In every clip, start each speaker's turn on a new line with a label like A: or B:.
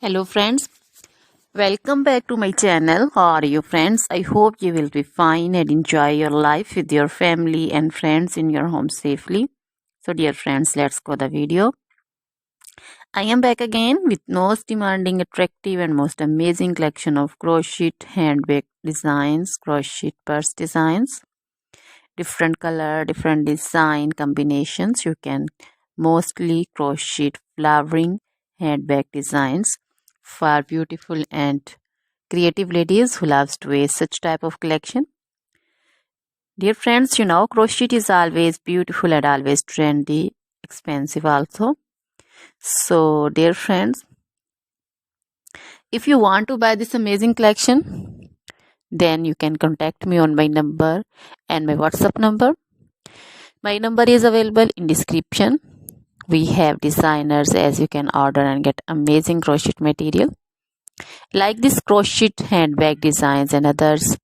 A: Hello friends, welcome back to my channel. How are you friends? I hope you will be fine and enjoy your life with your family and friends in your home safely. So dear friends, let's go the video. I am back again with most demanding, attractive and most amazing collection of crochet handbag designs, crochet purse designs, different color, different design combinations. You can mostly crochet flowering handbag designs for beautiful and creative ladies who loves to wear such type of collection. Dear friends, you know crochet is always beautiful and always trendy, expensive also. So dear friends, if you want to buy this amazing collection, then you can contact me on my number and my WhatsApp number. My number is available in description. We have designers as you can order and get amazing crochet material like this crochet handbag designs and others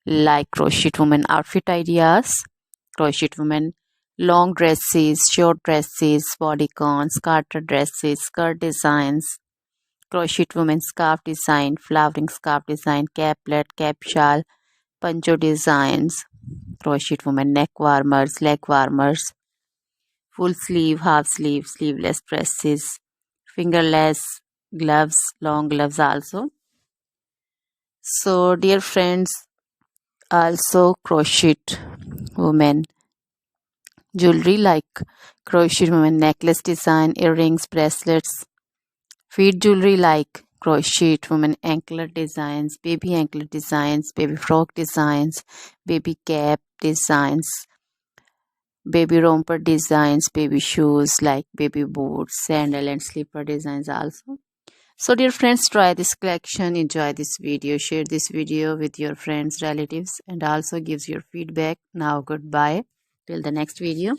A: like crochet woman outfit ideas, crochet woman long dresses, short dresses, bodycons, garter dresses, skirt designs, crochet woman scarf design, flowering scarf design, caplet, cap shawl, poncho designs, crochet woman neck warmers, leg warmers, full sleeve, half sleeve, sleeveless dresses, fingerless gloves, long gloves also. So dear friends, also crochet women jewelry like crochet women necklace design, earrings, bracelets, feet jewelry like crochet women anklet designs, baby frock designs, baby cap designs, baby romper designs, baby shoes like baby boots, sandal and slipper designs also. So dear friends, try this collection, enjoy this video, share this video with your friends, relatives and also gives your feedback. Now goodbye till the next video.